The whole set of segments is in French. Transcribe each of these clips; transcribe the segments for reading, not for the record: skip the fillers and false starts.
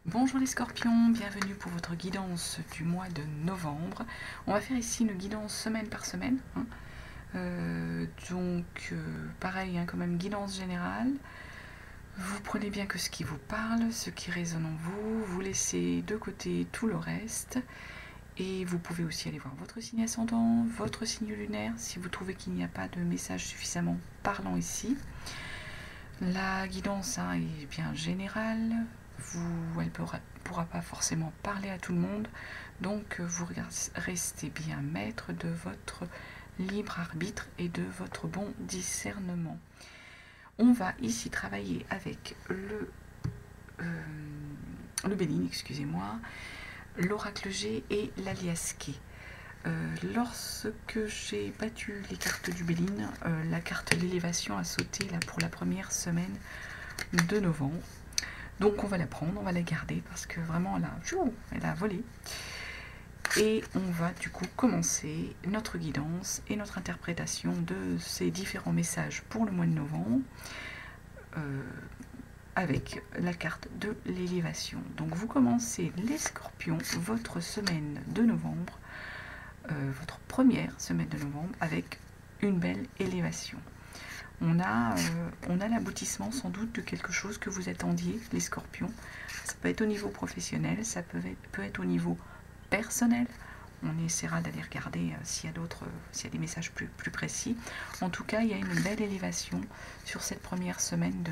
Bonjour les scorpions, bienvenue pour votre guidance du mois de novembre. On va faire ici une guidance semaine par semaine. Pareil, quand même, guidance générale. Vous prenez bien que ce qui vous parle, ce qui résonne en vous, vous laissez de côté tout le reste. Et vous pouvez aussi aller voir votre signe ascendant, votre signe lunaire, si vous trouvez qu'il n'y a pas de message suffisamment parlant ici. La guidance est bien générale. Elle ne pourra pas forcément parler à tout le monde, donc vous restez bien maître de votre libre arbitre et de votre bon discernement. On va ici travailler avec le Béline, excusez-moi, l'oracle G et l'alias K. Lorsque j'ai battu les cartes du Béline, la carte de l'élévation a sauté là, pour la première semaine de novembre. Donc on va la prendre, on va la garder parce que vraiment elle a volé. Et on va du coup commencer notre guidance et notre interprétation de ces différents messages pour le mois de novembre avec la carte de l'élévation. Donc vous commencez les scorpions, votre semaine de novembre, votre première semaine de novembre avec une belle élévation. On a l'aboutissement sans doute de quelque chose que vous attendiez, les scorpions. Ça peut être au niveau professionnel, ça peut être au niveau personnel. On essaiera d'aller regarder s'il y a des messages plus précis. En tout cas, il y a une belle élévation sur cette première semaine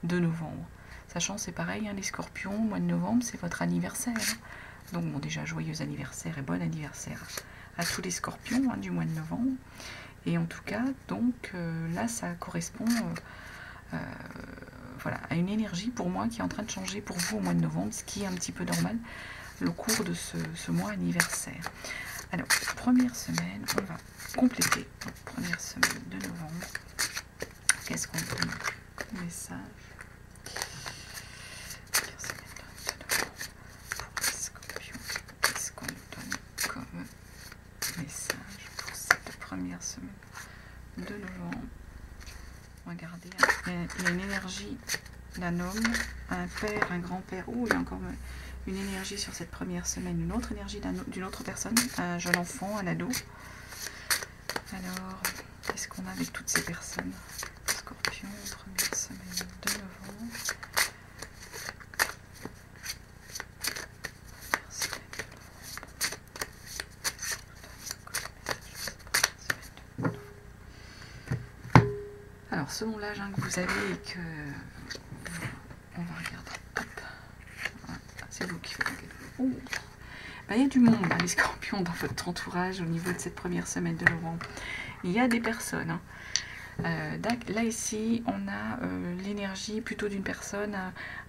de novembre. Sachant, c'est pareil, les scorpions, mois de novembre, c'est votre anniversaire. Donc bon, déjà, joyeux anniversaire et bon anniversaire à tous les scorpions du mois de novembre. Et en tout cas, donc là, ça correspond à une énergie pour moi qui est en train de changer pour vous au mois de novembre, ce qui est un petit peu normal au cours de ce mois anniversaire. Alors, première semaine, on va compléter notre première semaine de novembre. Qu'est-ce qu'on donne comme message? Première semaine de novembre pour les scorpions. Qu'est-ce qu'on donne comme message pour cette première semaine de novembre? Regardez, il y a une énergie d'un homme, un père, un grand-père. Il y a encore une énergie sur cette première semaine, une autre énergie d'une autre personne, un jeune enfant, un ado. Alors, qu'est-ce qu'on a avec toutes ces personnes? Scorpion, première semaine de novembre. Alors, selon l'âge que vous avez et que... On va regarder. Hop. Voilà, c'est vous qui faites un cadeau. Il y a du monde, les scorpions, dans votre entourage au niveau de cette première semaine de novembre. Il y a des personnes. Là, ici, on a l'énergie plutôt d'une personne,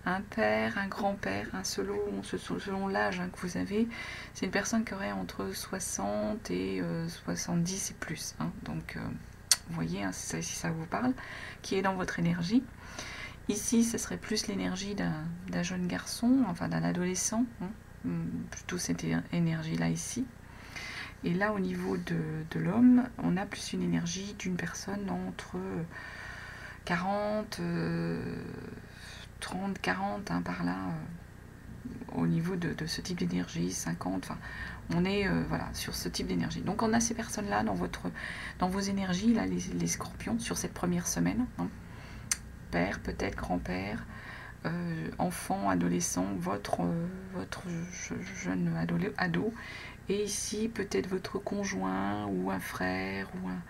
un père, un grand-père, selon l'âge que vous avez. C'est une personne qui aurait entre 60 et 70 et plus. Donc, vous voyez, si ça vous parle, qui est dans votre énergie. Ici, ce serait plus l'énergie d'un jeune garçon, enfin d'un adolescent, plutôt cette énergie-là ici. Et là, au niveau de l'homme, on a plus une énergie d'une personne entre 40, 30, 40, par là, au niveau de ce type d'énergie, 50, enfin, on est sur ce type d'énergie. Donc on a ces personnes-là dans vos énergies, là, les scorpions, sur cette première semaine. Père, peut-être grand-père, enfant, adolescent, votre jeune ado, et ici peut-être votre conjoint ou un frère ou un...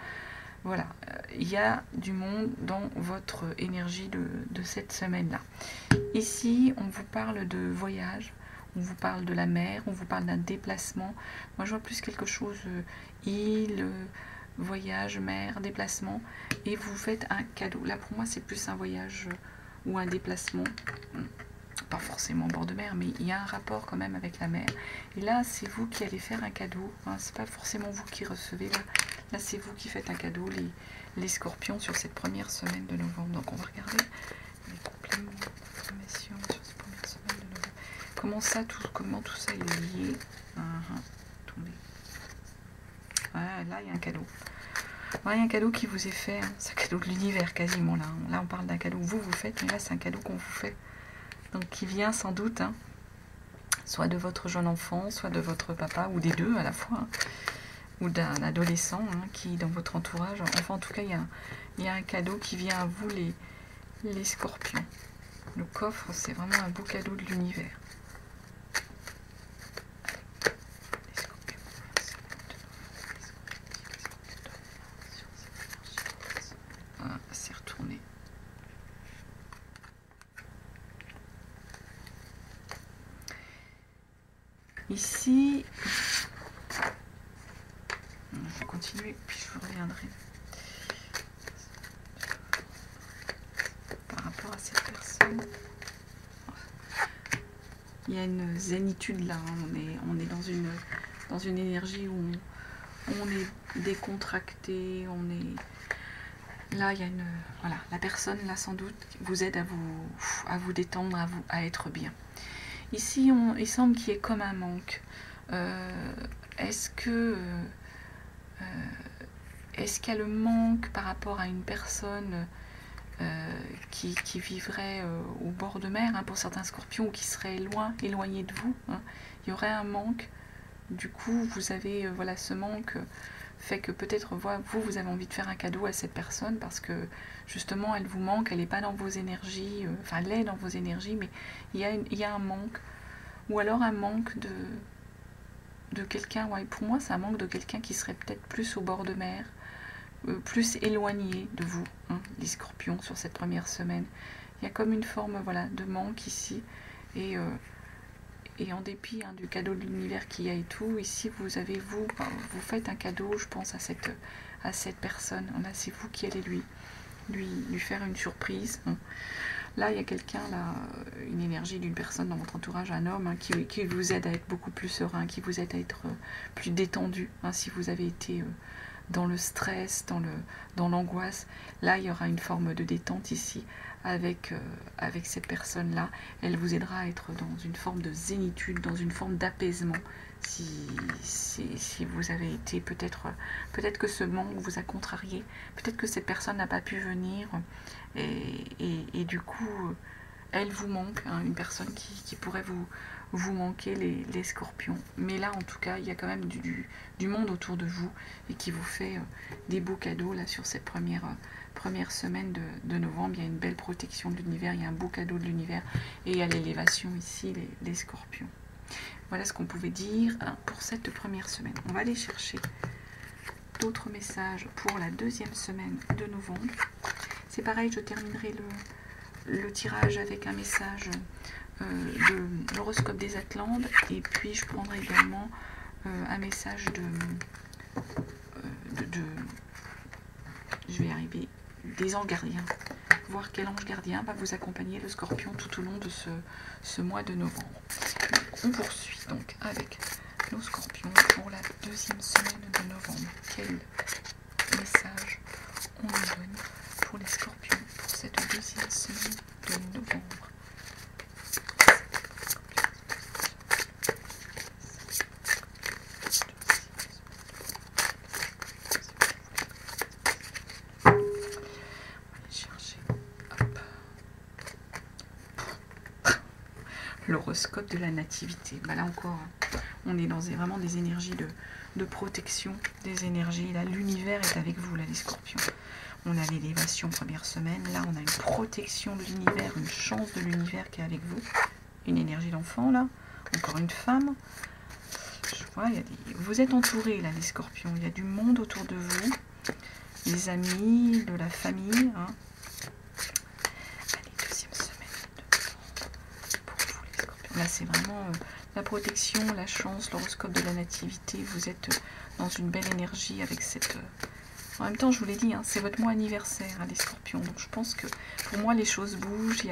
Voilà, il y a du monde dans votre énergie de cette semaine-là. Ici, on vous parle de voyage, on vous parle de la mer, on vous parle d'un déplacement. Moi, je vois plus quelque chose, île, voyage, mer, déplacement, et vous faites un cadeau. Là, pour moi, c'est plus un voyage ou un déplacement. Pas forcément au bord de mer, mais il y a un rapport quand même avec la mer. Et là, c'est vous qui allez faire un cadeau. C'est pas forcément vous qui recevez. Là c'est vous qui faites un cadeau, les scorpions, sur cette première semaine de novembre. Donc, on va regarder les compléments d'information sur cette première semaine de novembre. Comment tout ça est lié. Attendez. Là, il y a un cadeau. Il y a un cadeau qui vous est fait. C'est un cadeau de l'univers quasiment. Là, on parle d'un cadeau que vous faites, mais là, c'est un cadeau qu'on vous fait. Donc qui vient sans doute soit de votre jeune enfant, soit de votre papa, ou des deux à la fois, hein, ou d'un adolescent hein, qui dans votre entourage. Enfin, en tout cas, il y a un cadeau qui vient à vous, les scorpions. Le coffre, c'est vraiment un beau cadeau de l'univers. Voilà, c'est retourné. Ici, je vais continuer, puis je reviendrai par rapport à cette personne. Il y a une zénitude là, hein. On est dans une énergie où on est décontracté, on est... Là, il y a une... Voilà, la personne, là, sans doute, vous aide à vous détendre, à être bien. Ici, il semble qu'il y ait comme un manque. Est-ce qu'il y a le manque par rapport à une personne qui vivrait au bord de mer, hein, pour certains scorpions, ou qui serait éloigné de vous, hein. Il y aurait un manque. Du coup, vous avez voilà, ce manque fait que peut-être vous avez envie de faire un cadeau à cette personne parce que justement elle vous manque, elle n'est pas dans vos énergies, enfin elle est dans vos énergies, mais il y a un manque. Ou alors un manque de quelqu'un, ouais, pour moi c'est un manque de quelqu'un qui serait peut-être plus au bord de mer, plus éloigné de vous, hein, les scorpions, sur cette première semaine. Il y a comme une forme voilà, de manque ici, et en dépit hein, du cadeau de l'univers qu'il y a et tout, ici vous faites un cadeau, je pense, à cette personne. Là, c'est vous qui allez lui faire une surprise, hein. Là, il y a quelqu'un, là, une énergie d'une personne dans votre entourage, un homme, hein, qui vous aide à être beaucoup plus serein, qui vous aide à être plus détendu, hein, si vous avez été dans le stress, dans l'angoisse. Là, il y aura une forme de détente ici avec cette personne-là. Elle vous aidera à être dans une forme de zénitude, dans une forme d'apaisement. Si vous avez été peut-être que ce manque vous a contrarié, peut-être que cette personne n'a pas pu venir et du coup elle vous manque, hein, une personne qui pourrait vous manquer, les scorpions. Mais là en tout cas il y a quand même du monde autour de vous et qui vous fait des beaux cadeaux là sur cette première semaine de novembre. Il y a une belle protection de l'univers, il y a un beau cadeau de l'univers et il y a l'élévation ici, les scorpions. Voilà ce qu'on pouvait dire pour cette première semaine. On va aller chercher d'autres messages pour la deuxième semaine de novembre. C'est pareil, je terminerai le tirage avec un message de l'horoscope des Atlantes et puis je prendrai également un message je vais y arriver, des anges gardiens. Voir quel ange gardien va vous accompagner le scorpion tout au long de ce mois de novembre. On poursuit donc avec nos scorpions pour la deuxième semaine de novembre. Quel message on nous donne pour les scorpions pour cette deuxième semaine de novembre? L'horoscope de la nativité. Bah là encore, on est dans vraiment des énergies de protection, des énergies. Là, l'univers est avec vous, là, les scorpions. On a l'élévation première semaine. Là, on a une protection de l'univers, une chance de l'univers qui est avec vous. Une énergie d'enfant, là. Encore une femme. Je vois, vous êtes entourés, là, les scorpions. Il y a du monde autour de vous. Les amis, de la famille, hein. Là, c'est vraiment la protection, la chance, l'horoscope de la nativité. Vous êtes dans une belle énergie avec cette... En même temps, je vous l'ai dit, hein, c'est votre mois anniversaire, hein, les scorpions. Donc, je pense que pour moi, les choses bougent. Il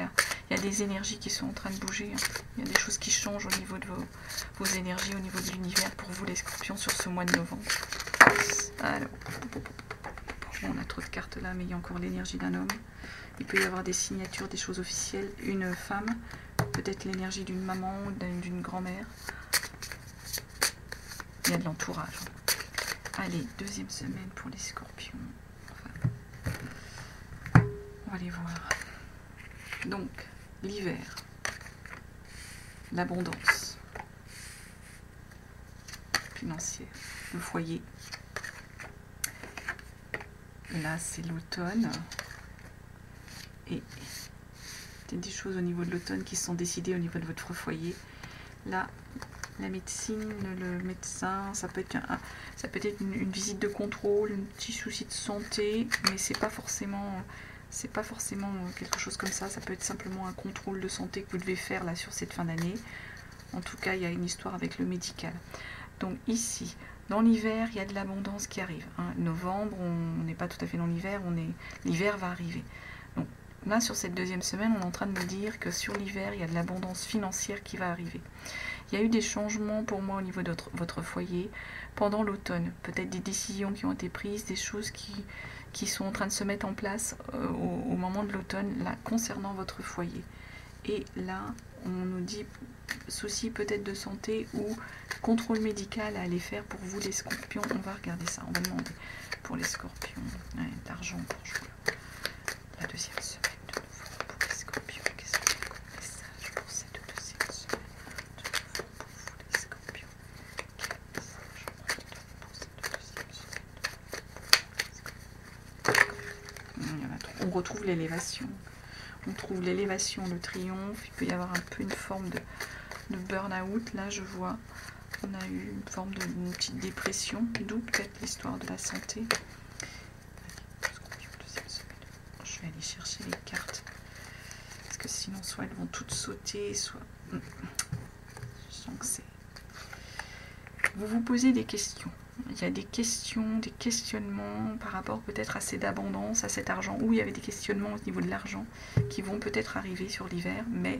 y a des énergies qui sont en train de bouger, hein. Il y a des choses qui changent au niveau de vos énergies, au niveau de l'univers pour vous, les scorpions, sur ce mois de novembre. Alors, on a trop de cartes là, mais il y a encore l'énergie d'un homme. Il peut y avoir des signatures, des choses officielles. Une femme, peut-être l'énergie d'une maman, d'une grand-mère. Il y a de l'entourage. Allez, deuxième semaine pour les scorpions. Enfin, on va les voir. Donc, l'hiver, l'abondance, financière, le foyer. Là, c'est l'automne. Et peut-être des choses au niveau de l'automne qui sont décidées au niveau de votre foyer. Là, la médecine, le médecin, ça peut être, une visite de contrôle, un petit souci de santé, mais c'est pas forcément quelque chose comme ça. Ça peut être simplement un contrôle de santé que vous devez faire là sur cette fin d'année. En tout cas, il y a une histoire avec le médical. Donc ici, dans l'hiver, il y a de l'abondance qui arrive. Hein. Novembre, on n'est pas tout à fait dans l'hiver, l'hiver va arriver. Donc là, sur cette deuxième semaine, on est en train de me dire que sur l'hiver, il y a de l'abondance financière qui va arriver. Il y a eu des changements pour moi au niveau de votre foyer pendant l'automne. Peut-être des décisions qui ont été prises, des choses qui sont en train de se mettre en place au moment de l'automne, là, concernant votre foyer. Et là, on nous dit souci peut-être de santé ou contrôle médical à aller faire pour vous les scorpions. On va regarder ça, on va demander pour les scorpions. Ouais, d'argent pour jouer. La deuxième semaine de novembre pour les scorpions. Qu'est-ce qu'il y a comme message pour cette deuxième semaine de novembre pour vous les scorpions? Quel message on donne pour cette deuxième semaine? On retrouve l'élévation. On trouve l'élévation, le triomphe. Il peut y avoir un peu une forme de burn-out. Là, je vois, on a eu une forme d'une petite dépression, d'où peut-être l'histoire de la santé. Je vais aller chercher les cartes. Parce que sinon, soit elles vont toutes sauter, soit... Je sens que c'est... Vous vous posez des questions. Il y a des questions, des questionnements par rapport peut-être à cette abondance, à cet argent, où il y avait des questionnements au niveau de l'argent qui vont peut-être arriver sur l'hiver, mais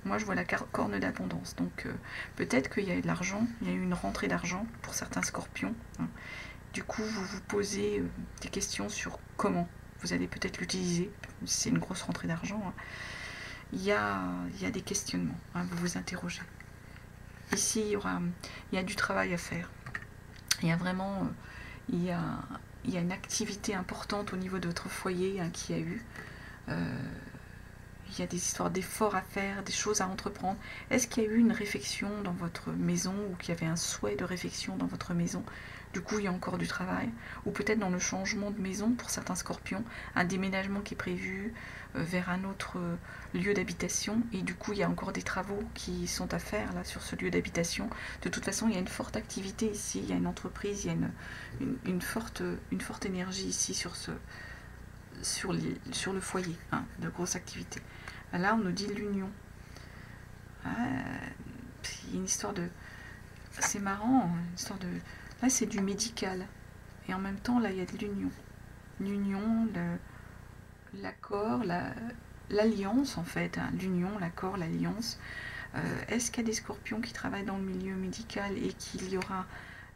moi je vois la corne d'abondance. Donc peut-être qu'il y a eu de l'argent, il y a eu une rentrée d'argent pour certains scorpions. Hein. Du coup, vous vous posez des questions sur comment vous allez peut-être l'utiliser. C'est une grosse rentrée d'argent. Hein. Il y a des questionnements, hein, vous vous interrogez. Ici, il y a du travail à faire. Il y a vraiment il y a une activité importante au niveau de votre foyer hein, qui a eu. Il y a des histoires d'efforts à faire, des choses à entreprendre. Est-ce qu'il y a eu une réflexion dans votre maison ou qu'il y avait un souhait de réflexion dans votre maison? Du coup, il y a encore du travail. Ou peut-être dans le changement de maison pour certains scorpions, un déménagement qui est prévu vers un autre lieu d'habitation. Et du coup, il y a encore des travaux qui sont à faire là sur ce lieu d'habitation. De toute façon, il y a une forte activité ici. Il y a une entreprise, il y a une forte énergie ici sur le foyer, hein, de grosses activités. Là, on nous dit l'union. Une histoire de... C'est marrant, une histoire de... Là, c'est du médical. Et en même temps, là, il y a de l'union. L'union, l'accord, l'alliance, en fait. Hein, l'union, l'accord, l'alliance. Est-ce qu'il y a des scorpions qui travaillent dans le milieu médical et qu'il y aura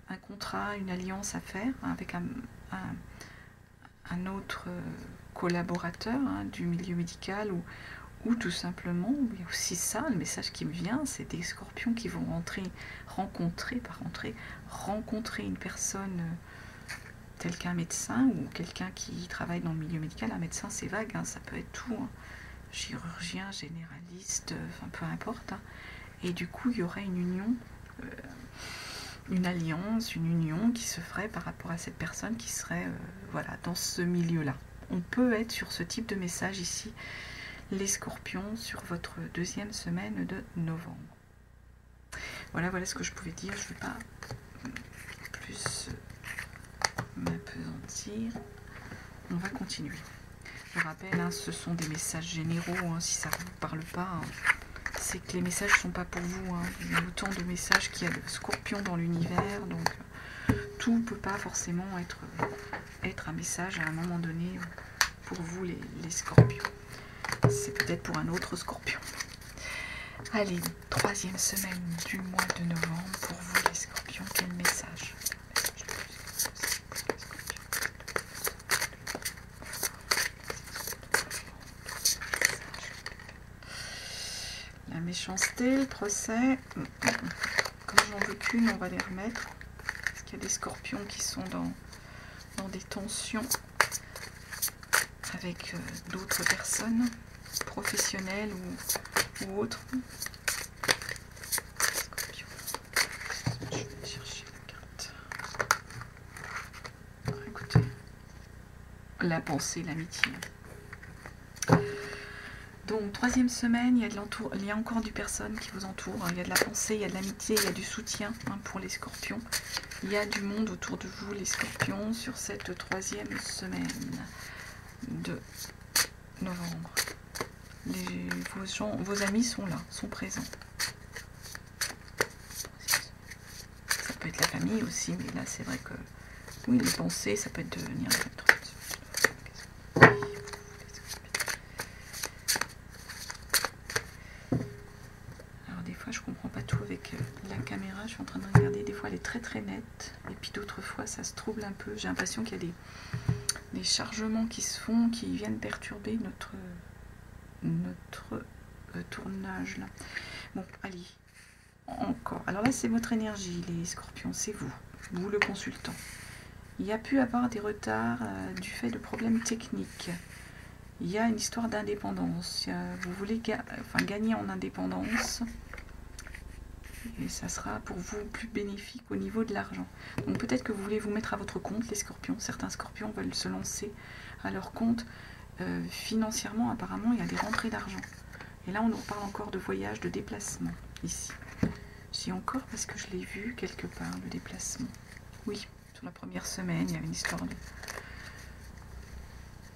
un contrat, une alliance à faire avec un autre collaborateur hein, du milieu médical ou tout simplement, il y a aussi ça, le message qui me vient, c'est des scorpions qui vont rencontrer une personne tel qu'un médecin ou quelqu'un qui travaille dans le milieu médical. Un médecin, c'est vague, hein, ça peut être tout, hein, chirurgien, généraliste, enfin peu importe. Hein. Et du coup, il y aurait une union, une alliance, une union qui se ferait par rapport à cette personne qui serait voilà, dans ce milieu-là. On peut être sur ce type de message ici, les scorpions, sur votre deuxième semaine de novembre. Voilà ce que je pouvais dire. Je ne vais pas plus m'apesantir. On va continuer. Je rappelle, hein, ce sont des messages généraux. Hein, si ça ne vous parle pas, hein, c'est que les messages ne sont pas pour vous. Hein. Il y a autant de messages qu'il y a de scorpions dans l'univers. Donc, tout ne peut pas forcément être un message à un moment donné pour vous, les scorpions. C'est peut-être pour un autre scorpion. Allez, troisième semaine du mois de novembre pour vous les scorpions. Quel message? La méchanceté, le procès. Comme j'en veux qu'une, on va les remettre. Parce qu'il y a des scorpions qui sont dans des tensions avec d'autres personnes, professionnelles ou autres. Scorpion. Je vais chercher la carte. la pensée, l'amitié. Donc, troisième semaine, il y a encore du personne qui vous entoure. Il y a de la pensée, il y a de l'amitié, il y a du soutien pour les scorpions. Il y a du monde autour de vous, les scorpions, sur cette troisième semaine de novembre. Vos amis sont là, sont présents. Ça peut être la famille aussi, mais là, c'est vrai que oui, les pensées, ça peut devenir je comprends pas tout avec la caméra, je suis en train de regarder, des fois elle est très très nette, et puis d'autres fois ça se trouble un peu, j'ai l'impression qu'il y a des chargements qui se font, qui viennent perturber notre tournage là. Bon, allez, encore, alors là c'est votre énergie les scorpions, c'est vous le consultant. Il y a pu avoir des retards du fait de problèmes techniques. Il y a une histoire d'indépendance, vous voulez gagner en indépendance. Et ça sera pour vous plus bénéfique au niveau de l'argent. Donc peut-être que vous voulez vous mettre à votre compte, les scorpions. Certains scorpions veulent se lancer à leur compte. Financièrement, apparemment, il y a des rentrées d'argent. Et là, on nous parle encore de voyage, de déplacement, ici. Je dis encore parce que je l'ai vu quelque part, le déplacement. Oui, sur la première semaine, il y avait une histoire de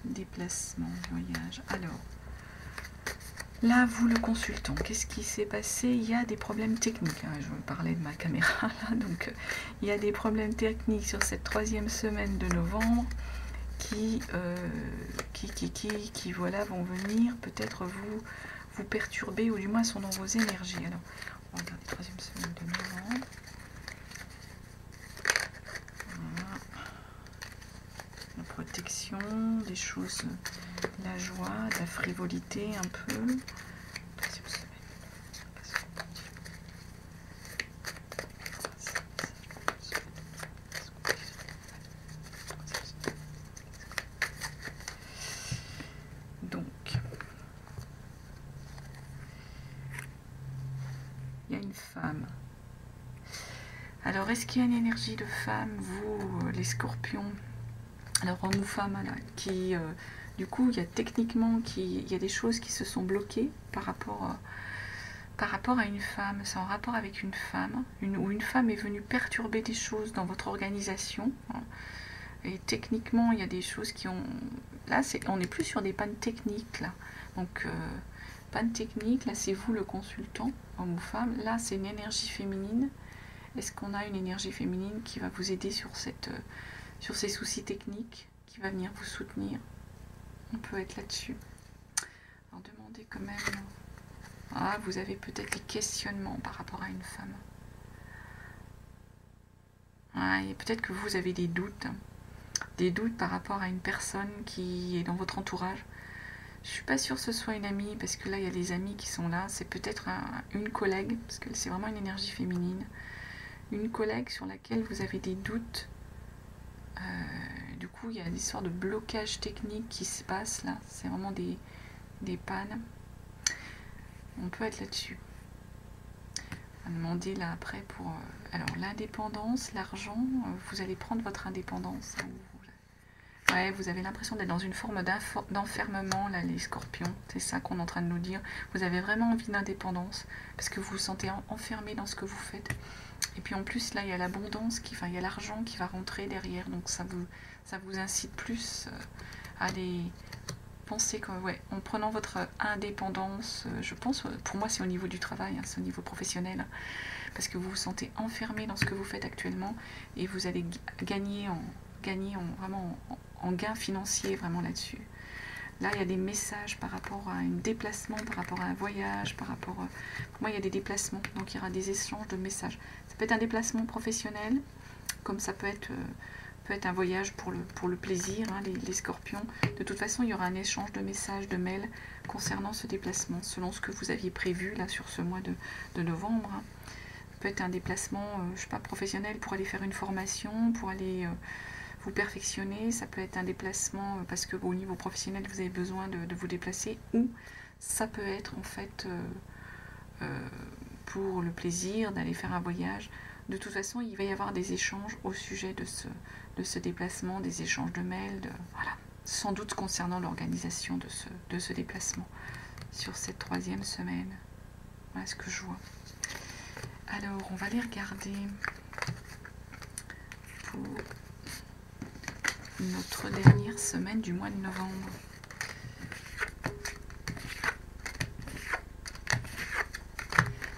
déplacement, voyage. Alors, là, vous le consultant, qu'est-ce qui s'est passé? Il y a des problèmes techniques. Je vous parlais de ma caméra là, donc il y a des problèmes techniques sur cette troisième semaine de novembre qui voilà, vont venir peut-être vous perturber, ou du moins sont dans vos énergies. Alors, on va regarder troisième semaine de novembre. Voilà. La protection, des choses, la joie, de la frivolité un peu. Alors, est-ce qu'il y a une énergie de femme, vous, les scorpions? Alors, homme ou femme, là, qui, du coup, il y a techniquement, il y a des choses qui se sont bloquées par rapport à une femme. C'est en rapport avec une femme, ou une femme est venue perturber des choses dans votre organisation. Et techniquement, il y a des choses qui ont... Là, on n'est plus sur des pannes techniques, là. Donc, panne technique, là, c'est vous, le consultant, homme ou femme. Là, c'est une énergie féminine. Est-ce qu'on a une énergie féminine qui va vous aider sur ces soucis techniques, qui va venir vous soutenir? On peut être là-dessus. Alors demandez quand même... Ah, vous avez peut-être des questionnements par rapport à une femme. Ah, et peut-être que vous avez des doutes. Des doutes par rapport à une personne qui est dans votre entourage. Je suis pas sûre que ce soit une amie, parce que là, il y a les amis qui sont là. C'est peut-être une collègue, parce que c'est vraiment une énergie féminine. Une collègue sur laquelle vous avez des doutes. Du coup, il y a une histoire de blocage technique qui se passe là. C'est vraiment des pannes. On peut être là-dessus. On va demander là après pour... alors, l'indépendance, l'argent, vous allez prendre votre indépendance. Ouais, vous avez l'impression d'être dans une forme d'enfermement, là, les scorpions. C'est ça qu'on est en train de nous dire. Vous avez vraiment envie d'indépendance, parce que vous vous sentez enfermé dans ce que vous faites. Et puis en plus, là, il y a l'abondance, il y a l'argent qui va rentrer derrière. Donc ça vous incite plus à aller penser que, ouais, en prenant votre indépendance, je pense, pour moi, c'est au niveau du travail, c'est au niveau professionnel. Parce que vous vous sentez enfermé dans ce que vous faites actuellement, et vous allez gagner vraiment en gain financier, vraiment là-dessus. Là, il y a des messages par rapport à un déplacement, par rapport à un voyage, par rapport... Pour moi, il y a des déplacements, donc il y aura des échanges de messages. Ça peut être un déplacement professionnel, comme ça peut être un voyage pour le plaisir, les scorpions. De toute façon, il y aura un échange de messages, de mails concernant ce déplacement, selon ce que vous aviez prévu là sur ce mois de novembre. Ça peut être un déplacement, je sais pas, professionnel pour aller faire une formation, pour aller... vous perfectionner, ça peut être un déplacement parce que au niveau professionnel vous avez besoin de vous déplacer, ou ça peut être en fait pour le plaisir d'aller faire un voyage. De toute façon, il va y avoir des échanges au sujet de ce déplacement, des échanges de mails, voilà. sans doute concernant l'organisation de ce déplacement sur cette 3e semaine. Voilà ce que je vois. Alors, on va les regarder pour notre dernière semaine du mois de novembre.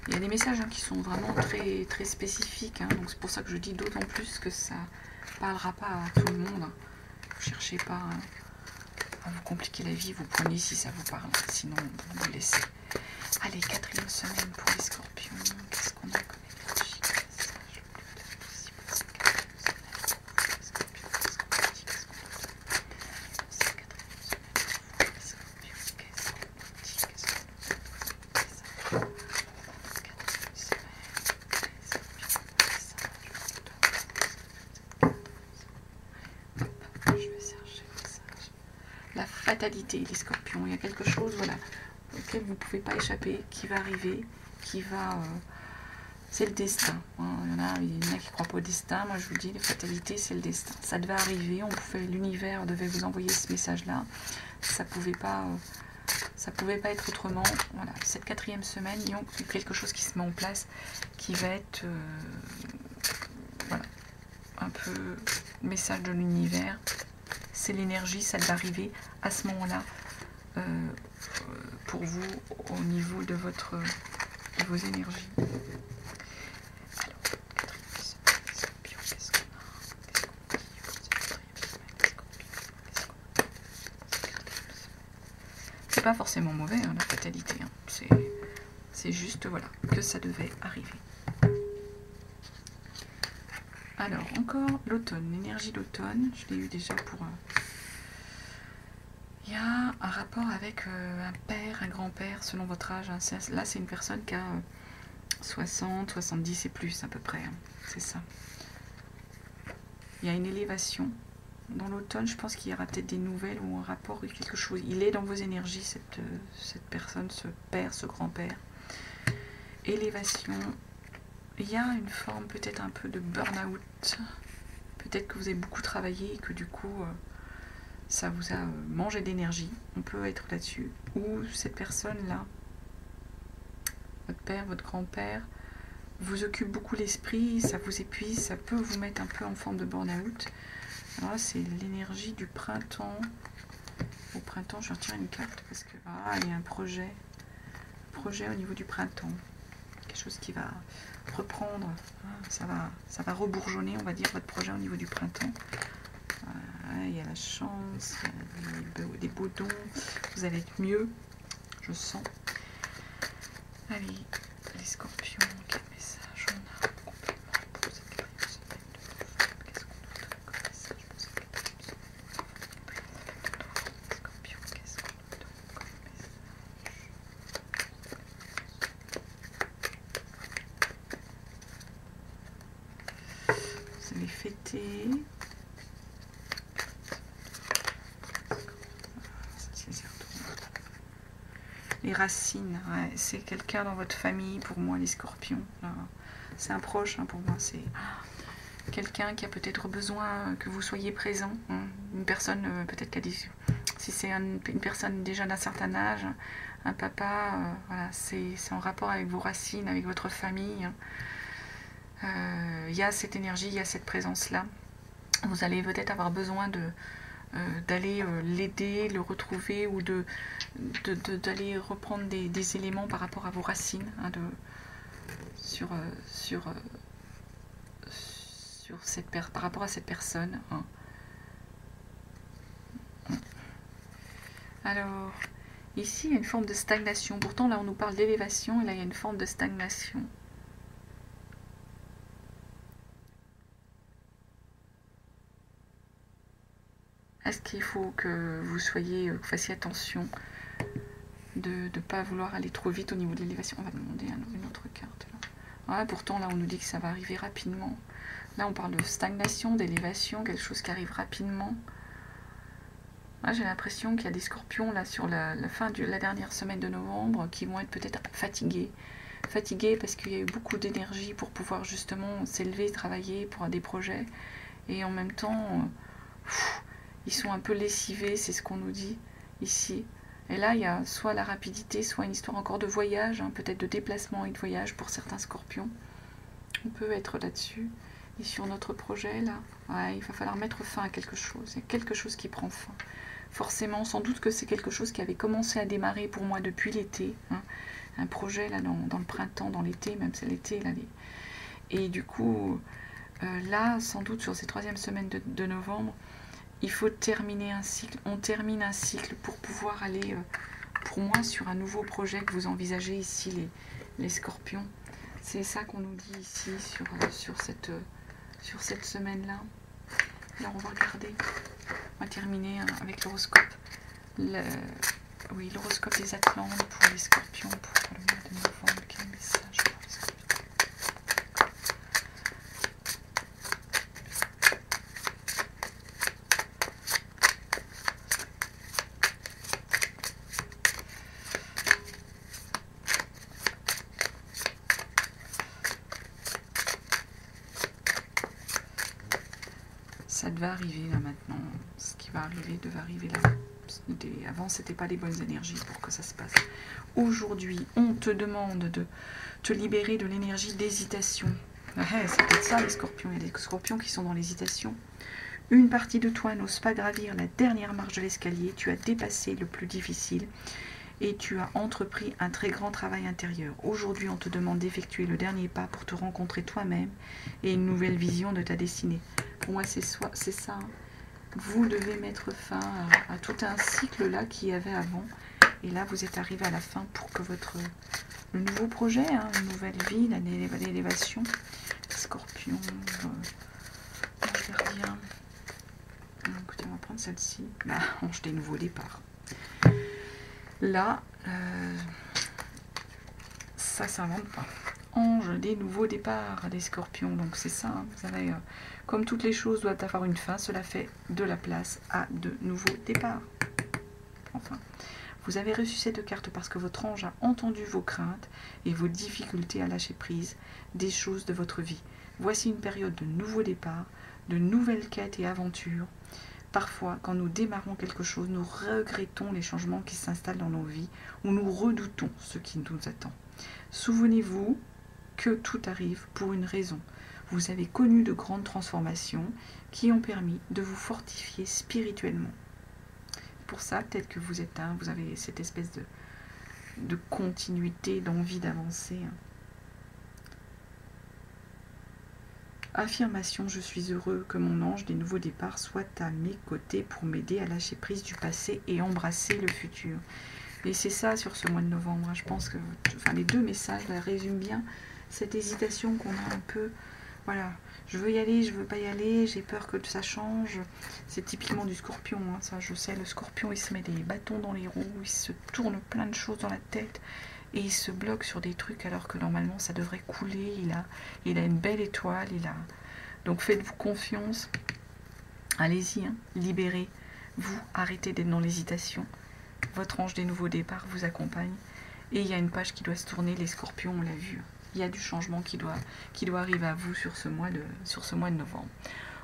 Il y a des messages qui sont vraiment très, très spécifiques, donc c'est pour ça que je dis d'autant plus que ça ne parlera pas à tout le monde. Ne cherchez pas à vous compliquer la vie, vous prenez si ça vous parle, sinon vous me laissez. Allez, 4e semaine pour les scorpions, qu'est-ce qu'on a comme énergie, message possible pour cette 4e semaine pour les scorpions, qu'est-ce qu'on dit, qu'est-ce qu'on dit, cette 4e semaine pour les scorpions, qu'est-ce qu'on dit, qu'est-ce qu'on dit, la fatalité, les scorpions, il y a quelque chose, voilà, auquel vous ne pouvez pas échapper, qui va arriver, qui va... c'est le destin. Il y en a qui ne croient pas au destin. Moi, je vous dis, la fatalité, c'est le destin. Ça devait arriver, l'univers devait vous envoyer ce message-là. Ça pouvait pas être autrement. Voilà, cette 4e semaine, il y a quelque chose qui se met en place, qui va être... voilà, un peu message de l'univers. C'est l'énergie, ça va arriver à ce moment-là pour vous au niveau de vos énergies. Alors, 4e semaine, les scorpions, qu'est-ce qu'on a? C'est pas forcément mauvais, la fatalité. C'est juste, voilà, que ça devait arriver. Alors, encore l'automne, l'énergie d'automne, je l'ai eu déjà pour... Il y a un rapport avec un père, un grand-père, selon votre âge. Là, c'est une personne qui a 60, 70 et plus, à peu près. C'est ça. Il y a une élévation. Dans l'automne, je pense qu'il y aura peut-être des nouvelles ou un rapport ou quelque chose. Il est dans vos énergies, cette personne, ce père, ce grand-père. Élévation. Il y a une forme peut-être un peu de burn-out. Peut-être que vous avez beaucoup travaillé et que du coup, ça vous a mangé d'énergie. On peut être là-dessus. Ou cette personne-là, votre père, votre grand-père, vous occupe beaucoup l'esprit, ça vous épuise, ça peut vous mettre un peu en forme de burn-out. Alors là, c'est l'énergie du printemps. Au printemps, je vais retirer une carte parce que il y a un projet au niveau du printemps. Quelque chose qui va reprendre, ça va rebourgeonner, on va dire, votre projet au niveau du printemps. Il y a la chance, il y a des beaux dons, vous allez être mieux, je sens. Allez, les scorpions, quel message on a complètement pour cette 4e semaine de novembre? Qu'est-ce qu'on doit donner comme message pour cette 4e semaine de novembre? Les scorpions, qu'est-ce qu'on doit donner comme message? Vous allez fêter. Les racines, ouais, c'est quelqu'un dans votre famille, pour moi, les scorpions. C'est un proche, pour moi, c'est quelqu'un qui a peut-être besoin que vous soyez présent. Une personne, peut-être qui a des... Si c'est une personne déjà d'un certain âge, un papa, voilà, c'est en rapport avec vos racines, avec votre famille. Il y a cette énergie, il y a cette présence-là. Vous allez peut-être avoir besoin d'aller l'aider, le retrouver ou d'aller reprendre des éléments par rapport à vos racines, par rapport à cette personne. Alors, ici, il y a une forme de stagnation. Pourtant, là, on nous parle d'élévation et là, il y a une forme de stagnation. Est-ce qu'il faut que vous fassiez attention de ne pas vouloir aller trop vite au niveau de l'élévation? On va demander une autre carte. Là. Pourtant, là, on nous dit que ça va arriver rapidement. Là, on parle de stagnation, d'élévation, quelque chose qui arrive rapidement. Là, j'ai l'impression qu'il y a des scorpions là, sur la fin de la dernière semaine de novembre qui vont être peut-être fatigués. Fatigués parce qu'il y a eu beaucoup d'énergie pour pouvoir justement s'élever, travailler pour des projets. Et en même temps... ils sont un peu lessivés, c'est ce qu'on nous dit ici. Et là, il y a soit la rapidité, soit une histoire encore de voyage, hein, peut-être de déplacement et de voyage pour certains scorpions. On peut être là-dessus. Et sur notre projet, là, ouais, il va falloir mettre fin à quelque chose. Il y a quelque chose qui prend fin. Forcément, sans doute que c'est quelque chose qui avait commencé à démarrer pour moi depuis l'été. Hein. Un projet là dans le printemps, dans l'été, même c'est l'été. Là, et du coup, là, sans doute sur ces 3e semaines de novembre, il faut terminer un cycle. On termine un cycle pour pouvoir aller, pour moi, sur un nouveau projet que vous envisagez ici, les scorpions. C'est ça qu'on nous dit ici sur cette semaine-là. Alors on va regarder. On va terminer avec l'horoscope. Oui, l'horoscope des Atlantes pour les scorpions pour le mois de novembre. Quel message pour les scorpions? Ça devait arriver là maintenant. Ce qui va arriver devait arriver là. Avant, c'était pas les bonnes énergies pour que ça se passe. Aujourd'hui, on te demande de te libérer de l'énergie d'hésitation. C'est peut-être ça les scorpions. Il y a des scorpions qui sont dans l'hésitation. Une partie de toi n'ose pas gravir la dernière marche de l'escalier. Tu as dépassé le plus difficile et tu as entrepris un très grand travail intérieur. Aujourd'hui, on te demande d'effectuer le dernier pas pour te rencontrer toi-même et une nouvelle vision de ta destinée. Pour moi, c'est ça. Vous devez mettre fin à tout un cycle là qu'il y avait avant. Et là, vous êtes arrivé à la fin pour que le nouveau projet, hein, une nouvelle vie, l'élévation, Scorpion, gardien. Écoutez, on va prendre celle-ci. Ange des nouveaux départs. Là, ça s'invente pas. Ange des nouveaux départs des scorpions. Donc c'est ça, hein, vous savez, comme toutes les choses doivent avoir une fin, cela fait de la place à de nouveaux départs. Enfin, vous avez reçu cette carte parce que votre ange a entendu vos craintes et vos difficultés à lâcher prise des choses de votre vie. Voici une période de nouveaux départs, de nouvelles quêtes et aventures. Parfois, quand nous démarrons quelque chose, nous regrettons les changements qui s'installent dans nos vies ou nous redoutons ce qui nous attend. Souvenez-vous que tout arrive pour une raison. Vous avez connu de grandes transformations qui ont permis de vous fortifier spirituellement. Pour ça, peut-être que vous avez cette espèce de continuité, d'envie d'avancer. Affirmation, je suis heureux que mon ange des nouveaux départs soit à mes côtés pour m'aider à lâcher prise du passé et embrasser le futur. Et c'est ça sur ce mois de novembre. Je pense que les deux messages résument bien cette hésitation qu'on a un peu. Voilà, je veux y aller, je veux pas y aller, j'ai peur que ça change. C'est typiquement du scorpion, hein, ça je sais, le scorpion il se met des bâtons dans les roues, il se tourne plein de choses dans la tête et il se bloque sur des trucs alors que normalement ça devrait couler, il a une belle étoile, donc faites-vous confiance, allez-y, hein, libérez-vous, arrêtez d'être dans l'hésitation, votre ange des nouveaux départs vous accompagne et il y a une page qui doit se tourner, les scorpions on l'a vu. Il y a du changement qui doit arriver à vous sur ce mois de novembre.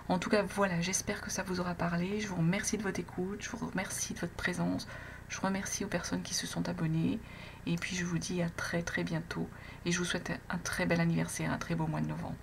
En tout cas, voilà, j'espère que ça vous aura parlé. Je vous remercie de votre écoute, je vous remercie de votre présence. Je remercie aux personnes qui se sont abonnées. Et puis, je vous dis à très très bientôt. Et je vous souhaite un très bel anniversaire, un très beau mois de novembre.